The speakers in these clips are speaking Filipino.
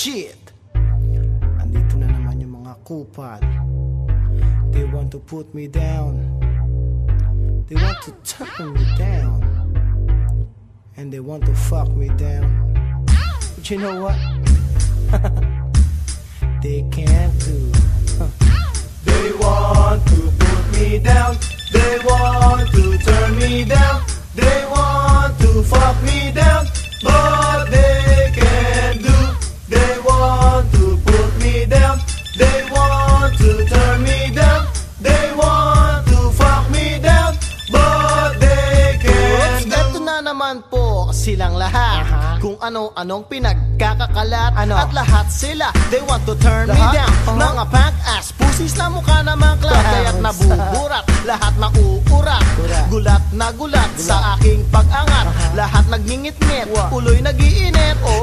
shit. Andito na naman yung mga kupal. They want to put me down. They want to turn me down. And they want to fuck me down. But you know what? They can't do. They want to put me down. They want to turn me down. They want to fuck me down. But they can't do. They want to put me down. They want to turn me down. They want to fuck me down. But they can't do. Ito na naman po silang lahat. Kung ano-anong pinagkakakalat. At lahat sila, they want to turn me down. Mga punk-ass pusis na mukha naman klat. Kaya't nabuburat, lahat nauurat. Gulat na gulat sa aking pag-angat. Lahat nagngingit-ngit, uloy nag-iinit. Oh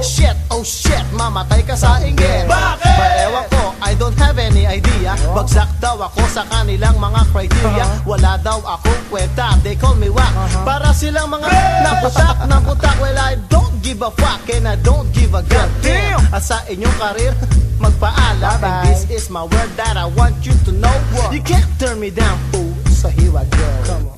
shit, mamatay ka sa inggit. Bakit? Ewan ko, I don't have any idea. Bagsak daw ako sa kanilang mga criteria. Wala daw akong kwenta, they call me whack. Para silang mga naputak. Well, I don't give a fuck and I don't give a goddamn. At sa inyong karir, magpaalam. And this is my word that I want you to know. You can't turn me down, fool. So here I go. Come on.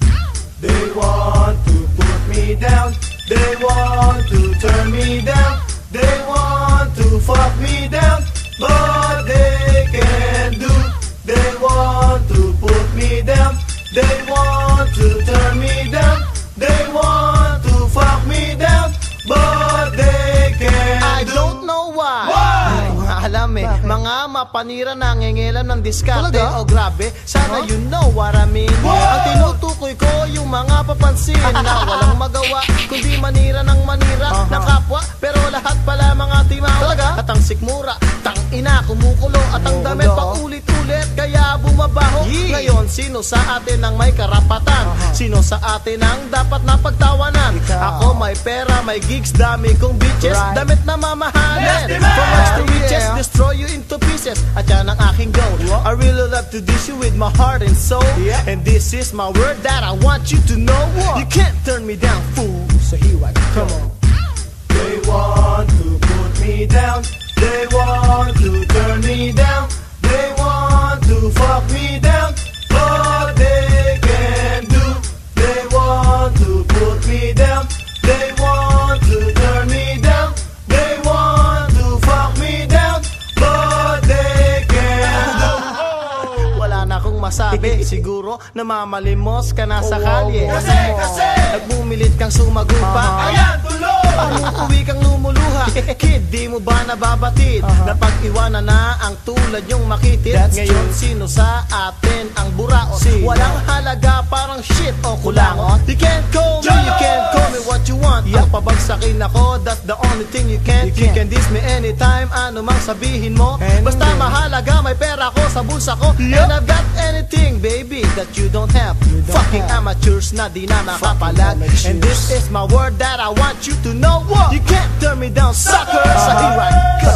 They want to put me down. They want to turn me down. They want to fuck me down. But they can't do. They want to put me down. They want to turn me down. They want to fuck me down. But they can't do. I don't know why. Hindi ko nga alam eh. Mga mapanira na ngengelan ng diskarte. O grabe, sana you know what I mean. Ang tinutukoy ko yung mga papansin na walang magawa kundi manira ng manira ng kapwa. Pero lahat pala mga timawa. At ang sikmura, tang ina kumukulo. At ang damit pa ulit-ulit kaya bumabaho. Ngayon sino sa atin ang may karapatan? Sino sa atin ang dapat napagtawanan? Ako may pera, may gigs, dami kong bitches. Damit na mamahalin. From rags to riches, destroy you into pieces. At yan ang aking goal. I really love to dish you with my heart and soul. And this is my word that I want you to know. You can't turn me down, fool. So here I go. Come on. They want to put me down. They want to turn me down. They want to fuck me down. But they can't do. They want to put me down. They want to turn me down. They want to fuck me down. But they can't do. Wala na akong masabi. Siguro namamalimos ka na sa kalye. Kasi nagbumilit kang sumagupa. Ayan, tuloy! Uuwi kang lumuluha. Kid, di mo ba nababatid na pag-iwanan na ang tulad yung makitid? Ngayon sino sa atin ang burao? Walang halaga parang shit o kulangot. You can't call me, you can't call me what you want. Ang pabagsakin ako, that's the only thing you can't. You can diss me anytime, ano mang sabihin mo. Basta mahalaga, may pera ko sa bulsa ko. And I've got anything, baby, that you don't have. Fucking amateurs na di na nakapalag. And this is my word that I want you to know. You can't turn me down, sucker. So here I go.